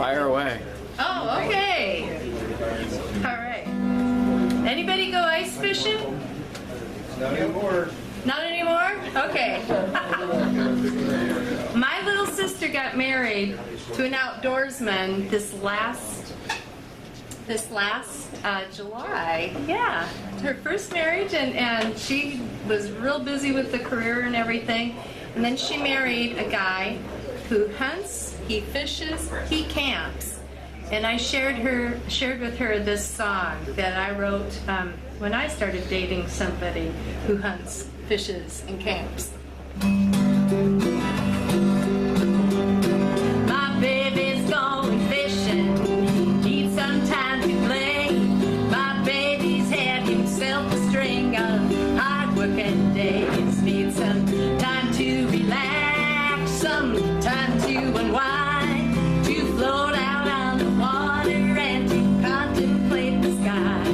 Fire away. Oh, okay. All right. Anybody go ice fishing? Not anymore. Not anymore? Okay. My little sister got married to an outdoorsman this last July. Yeah, her first marriage, and she was real busy with the career and everything. And then she married a guy who hunts, he fishes, he camps. And I shared with her this song that I wrote when I started dating somebody who hunts, fishes, and camps. My baby's going fishing, needs some time to play. My baby's had himself a string of hard-working days. Needs some time to relax, some time to unwind, to float out on the water and to contemplate the sky.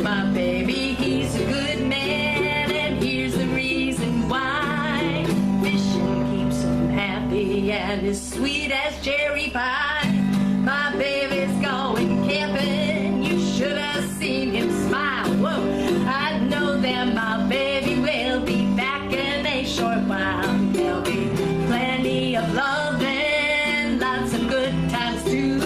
My baby, he's a good man, and here's the reason why. Fishing keeps him happy and as sweet as cherry pie. My baby's going camping, you should have seen him smile. Whoa, I know that my baby will be back in a short while. There'll be plenty of love and lots of good times too.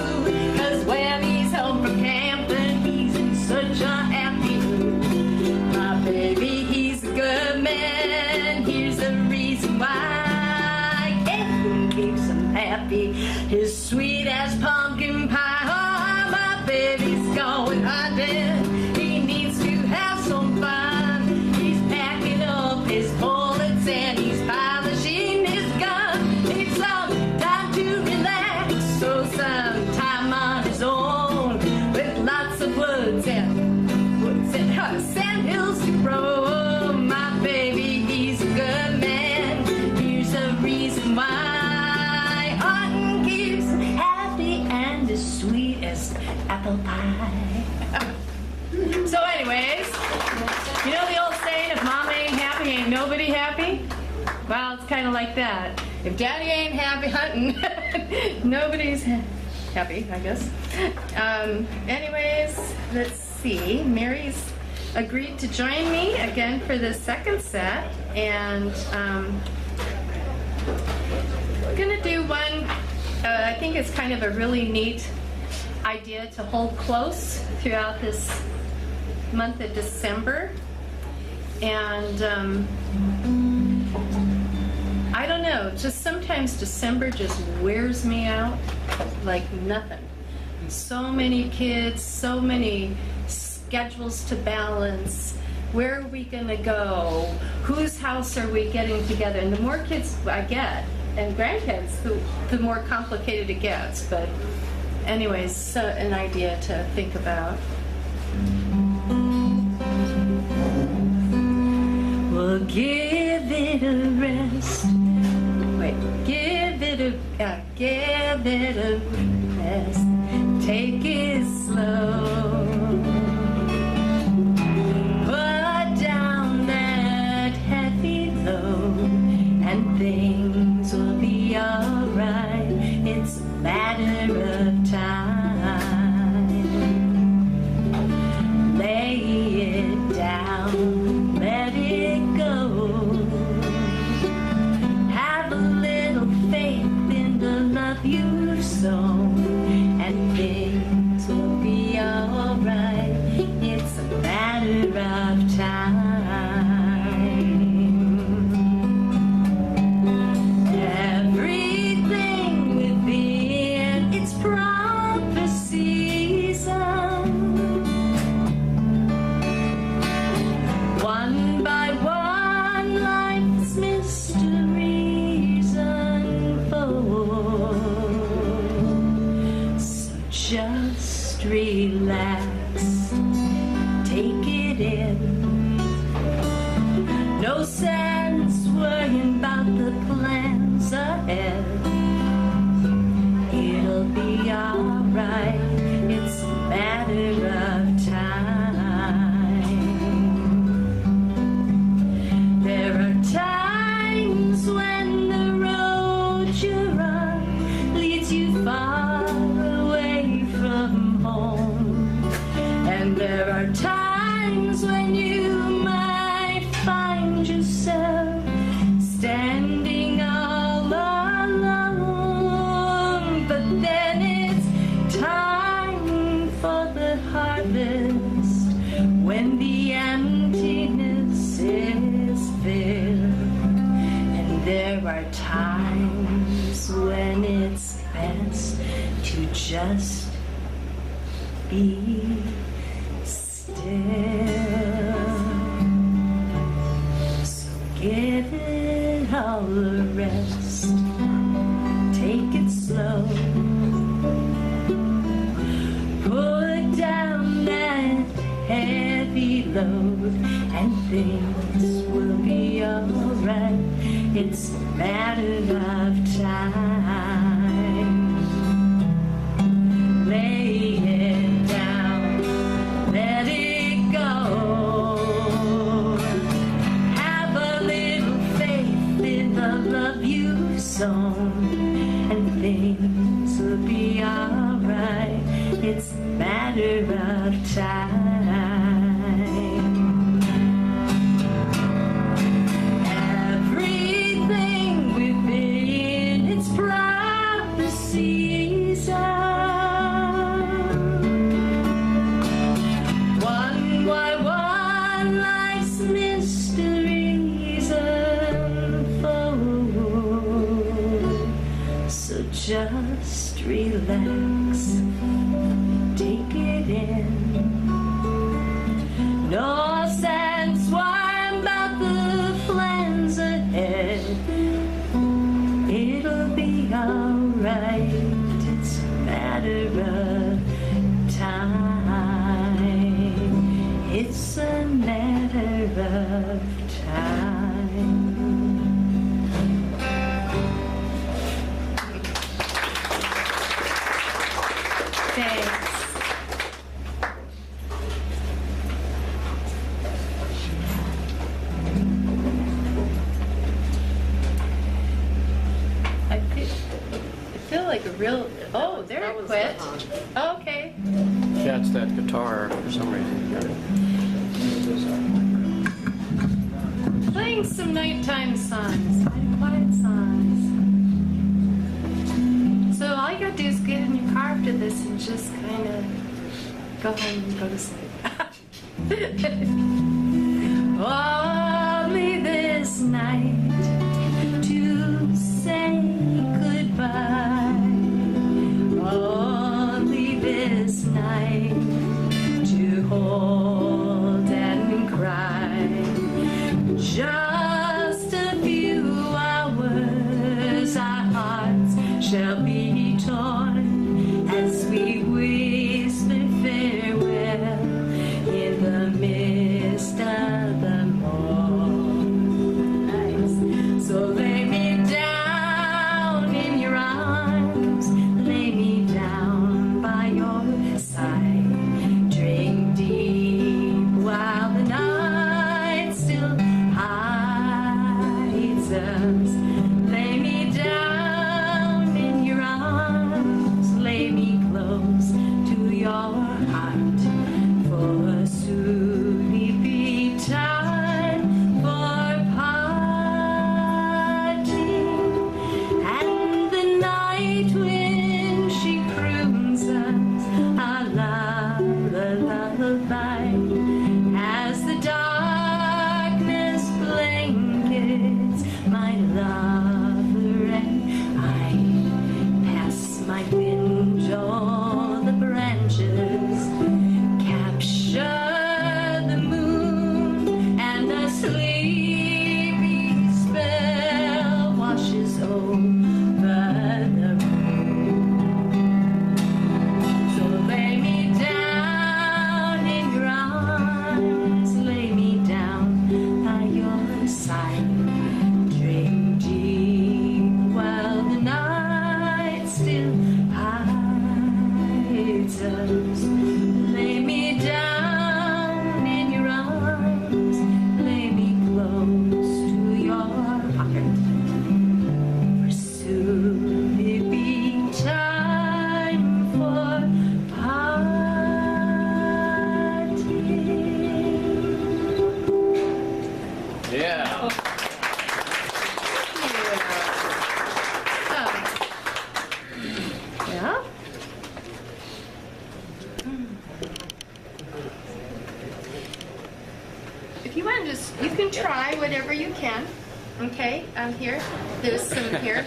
'Cause when he's home from camping, he's in such a happy mood. My baby, he's a good man, here's the reason why. Camping keeps him happy, as sweet as pumpkin pie. Oh, my baby's going hunting, he needs to have some fun. He's packing up his bullets and he's polishing his gun. Needs some time to relax, so some time on his own, with lots of woods and sand hills to roam. My baby, he's a good man, here's the reason why. Hunting keeps him happy and as sweet as apple pie. So anyways, you know the old saying, if mama ain't happy, ain't nobody happy? Well, it's kind of like that. If daddy ain't happy hunting, nobody's happy, I guess. Anyways, let's see. Mary's agreed to join me again for the second set, and we're gonna do one. I think it's kind of a really neat idea to hold close throughout this month of December, and I don't know, just sometimes December just wears me out like nothing. So many kids, so many schedules to balance. Where are we gonna go? Whose house are we getting together? And the more kids I get, and grandkids, the more complicated it gets. But anyways, so an idea to think about. Well, give it a rest. Wait, give it a rest. Take it slow. Put down that heavy load, and things will be alright. It's a matter of time. Lay it down, let it go. Have a little faith in the love you've sown, and things will be alright. It's a matter of time. Everything within its proper season. One by one, life's mysteries unfold. So just relax, take it in. No sense worrying about the plans ahead. It'll be alright, it's a matter of time. There are times when the road you're on leads you far There are times when it's best to just be still. So give it all a rest. Take it slow. Put down that heavy load and things will be alright. It's a matter of time. Lay it down, let it go. Have a little faith in the love you've sown, and things will be alright. It's a matter of time. Just relax, take it in. No sense worrying about the plans ahead. It'll be alright, it's a matter of time. It's a matter of time. Oh, there it quit. Oh, okay. Yeah, it's that guitar for some reason. Playing some nighttime songs, quiet songs. So all you gotta do is get in your car after this and just kind of go home and go to sleep. Only this night to say goodbye. Only this night to hold and cry. Just a few hours, our hearts shall be torn as we whisper farewell in the mist of the morn. Nice. So lay me down in your arms, lay me down by your side. Drink deep while the night still hides us. Lay me down in your arms, lay me close to your heart, for soon it be time for parting. And the night when she croons us a lullaby, as the darkness blankets my lover and I pass my window, the branches capture the moon, and a sleepy spell washes over the room. So lay me down in your arms, lay me down by your side. Drink deep while the night still hides us. Lay me down in your arms, lay me close to your heart, for soon it be time for parting. Yeah. Yeah. If you want to just, you can try whatever you can. Okay, here. There's some here.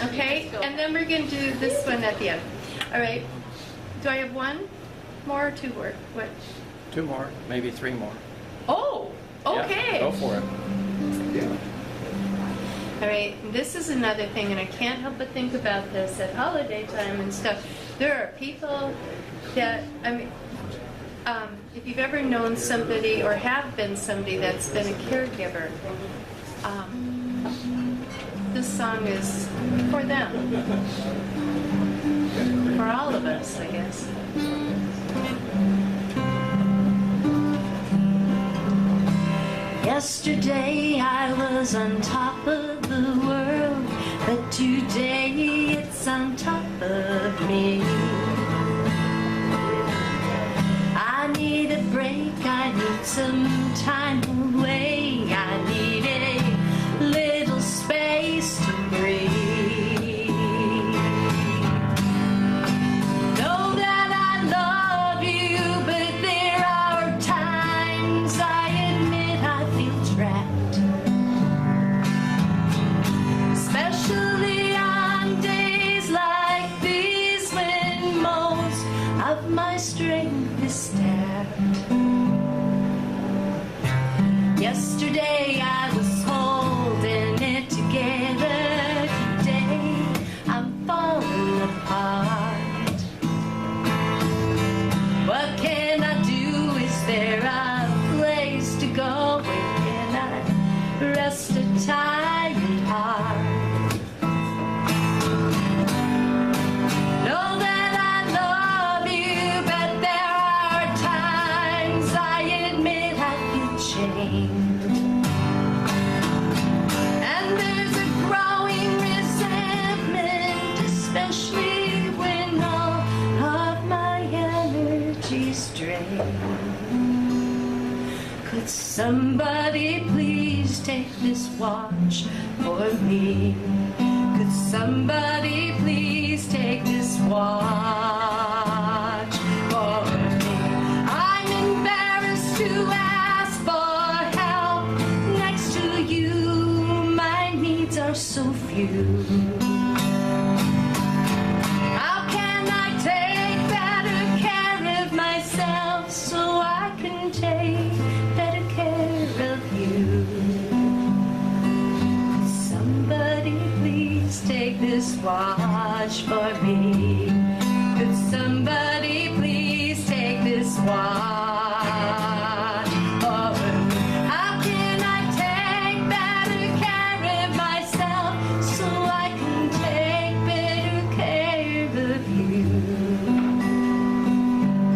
Okay, and then we're going to do this one at the end. All right. Do I have one more or two more? What? 2 more, maybe 3 more. Oh, okay. Yeah, go for it. All right, this is another thing, and I can't help but think about this at holiday time and stuff. There are people that, I mean, if you've ever known somebody or have been somebody that's been a caregiver, this song is for them. For all of us, I guess. Yesterday I was on top of the world, but today it's on top of me. I need a break, I need some time away, I need a little space to breathe. Know that I love you, but there are times I admit I feel trapped, especially on days like these when most of my strength is sapped. Yesterday I was holding it together, today I'm falling apart. What can I do? Is there a place to go? Where can I rest a tired heart? Know that I love you, but there are times I admit I feel chained. And there's a growing resentment, especially when all of my energy's drained. Could somebody please take this watch for me? Could somebody please take this watch for me? I'm embarrassed to ask for help. Next to you, my needs are so few. How can I take better care of myself so I can take better care of you? Somebody please take this watch for me. Could somebody please take this watch for me? How can I take better care of myself so I can take better care of you?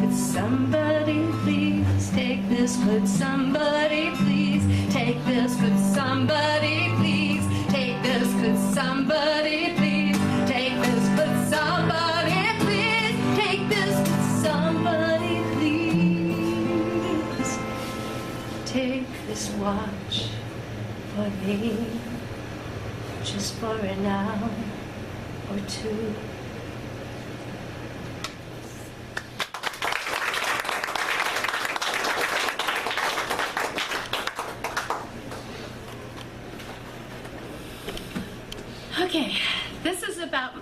Could somebody please take this? Could somebody please take this? Could somebody please take this? Could somebody please take this? Could somebody please take this? Could somebody please take this watch for me? Just for an hour or two. Okay, this is about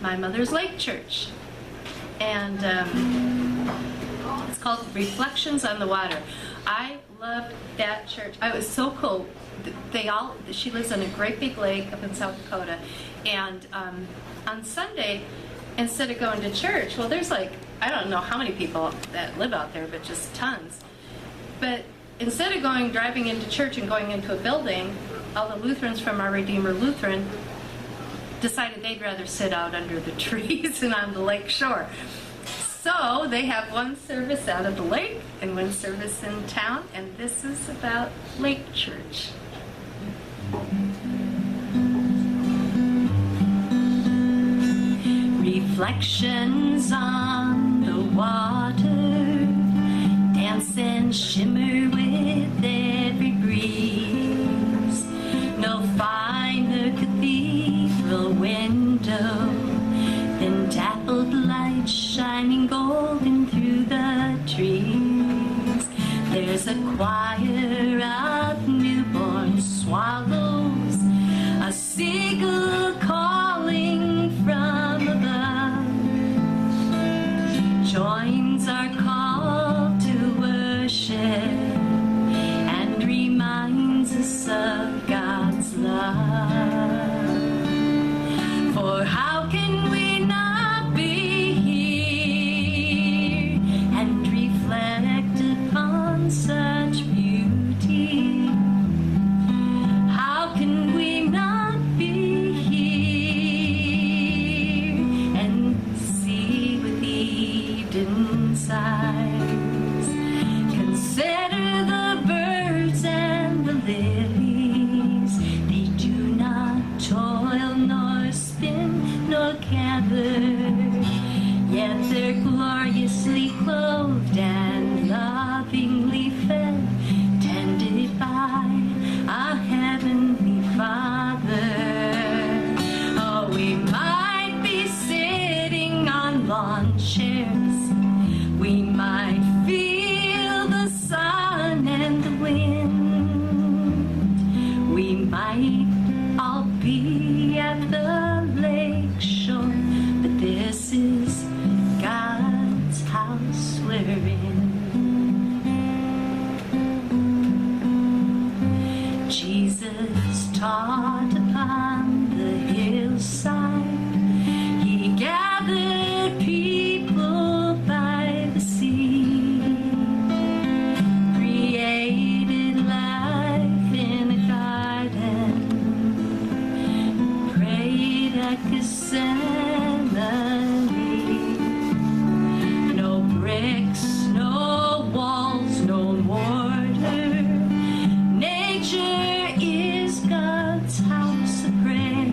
my mother's lake church, and it's called Reflections on the Water. I loved that church. It was so cool. She lives on a great big lake up in South Dakota, and on Sunday, instead of going to church, well, there's like, I don't know how many people that live out there, but just tons. But instead of driving into church and going into a building, all the Lutherans from Our Redeemer Lutheran decided they'd rather sit out under the trees and on the lake shore. So they have one service out of the lake and one service in town, and this is about Lake Church. Reflections on the water, dance and shimmer with every breeze. No finer cathedral window than dappled light shining golden through the trees. There's a choir of newborn swallows like a cemetery. No bricks, no walls, no mortar. Nature is God's house of prayer.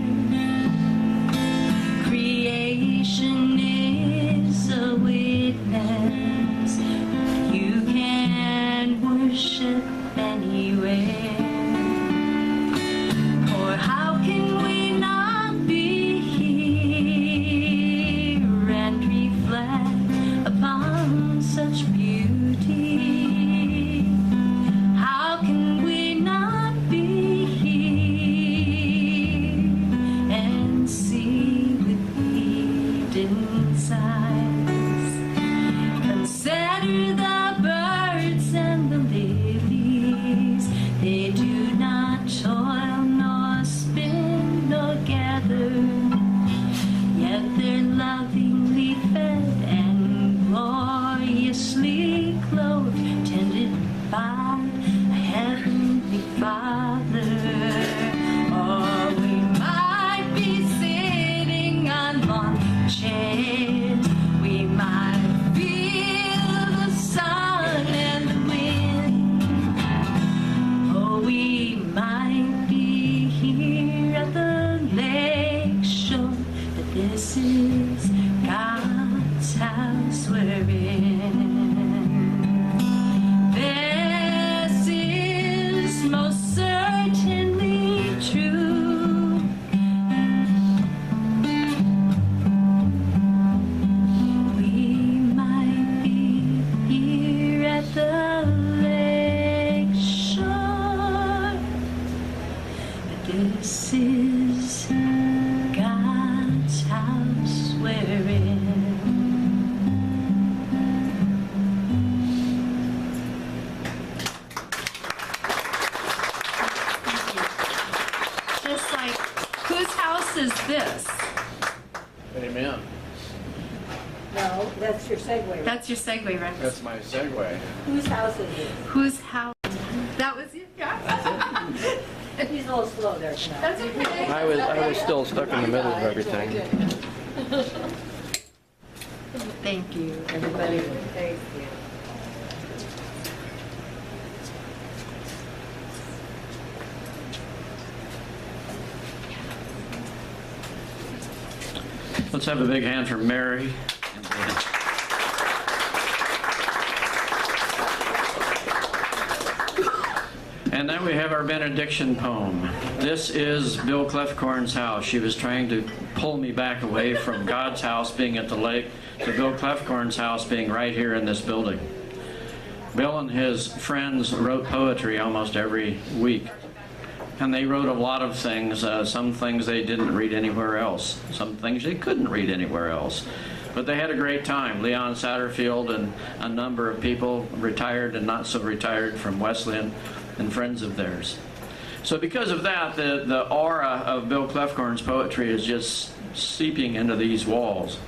Creation is a witness. You can worship anywhere. Or how can we not be here and reflect upon such beauty? How can we not be here and see with Eden's eyes? Consider the birds and the lilies. They do not toil nor spin nor gather, yet they're lovingly fed and gloriously clothed, tended by a heavenly Father. Or we might be sitting on long chairs. We might feel the sun and the wind. Oh, we might be here at the lake shore, but this is God's house we're in. This is most certainly true. We might be here at the lake shore, but this is God's house we're in. Just like, whose house is this? Amen. No, that's your segue. That's your segue, right? That's my segue. Whose house is it? Whose house? That was you? Yeah. He's a little slow there tonight. That's okay. I was still stuck in the middle of everything. Thank you, everybody. Thank you. Let's have a big hand for Mary. And then we have our benediction poem. This is Bill Clefcorn's house. She was trying to pull me back away from God's house being at the lake to Bill Clefcorn's house being right here in this building. Bill and his friends wrote poetry almost every week. And they wrote a lot of things, some things they didn't read anywhere else, some things they couldn't read anywhere else. But they had a great time. Leon Satterfield and a number of people, retired and not so retired from Wesleyan, and friends of theirs. So because of that, the aura of Bill Clefcorn's poetry is just seeping into these walls.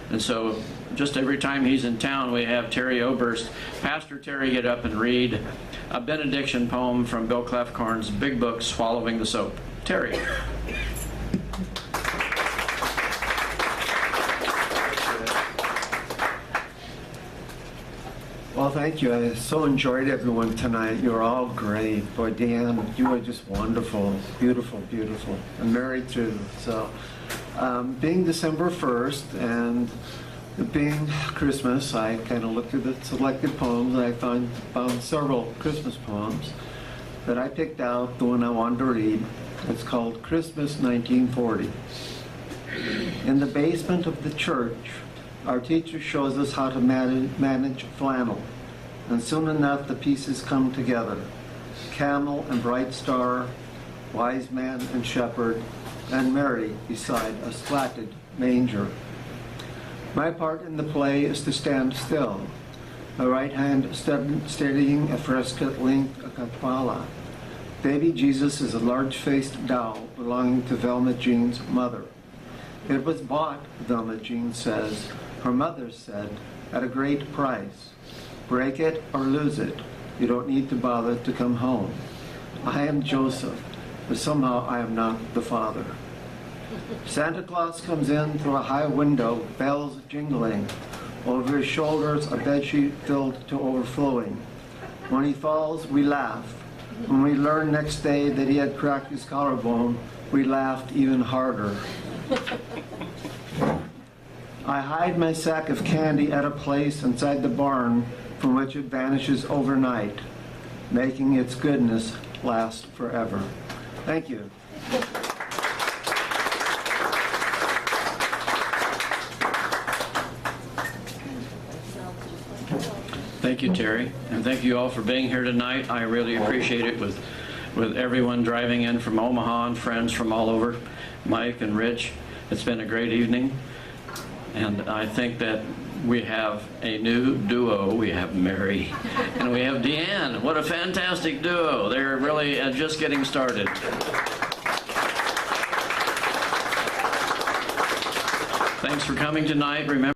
And so just every time he's in town, we have Terry Oberst, Pastor Terry, get up and read a benediction poem from Bill Clefcorn's big book, Swallowing the Soap. Terry. Well, thank you. I so enjoyed everyone tonight. You were all great. Boy, DeAnn, you were just wonderful. Beautiful, beautiful. And Mary, too. So, being December 1st and being Christmas, I kind of looked at the selected poems, and I found several Christmas poems that I picked out, the one I wanted to read. It's called Christmas 1940. In the basement of the church, our teacher shows us how to manage flannel, and soon enough the pieces come together. Camel and bright star, wise man and shepherd, and Mary beside a slatted manger. My part in the play is to stand still, my right hand steadying a fresca linked a campana. Baby Jesus is a large-faced doll belonging to Velma Jean's mother. It was bought, Velma Jean says, her mother said, at a great price. Break it or lose it. You don't need to bother to come home. I am Joseph, but somehow I am not the father. Santa Claus comes in through a high window, bells jingling. Over his shoulders, a bedsheet filled to overflowing. When he falls, we laugh. When we learn next day that he had cracked his collarbone, we laughed even harder. I hide my sack of candy at a place inside the barn from which it vanishes overnight, making its goodness last forever. Thank you. Thank you, Terry, and thank you all for being here tonight. I really appreciate it with everyone driving in from Omaha and friends from all over, Mike and Rich. It's been a great evening, and I think that we have a new duo. We have Mary and we have DeAnn. What a fantastic duo. They're really just getting started. Thanks for coming tonight. Remember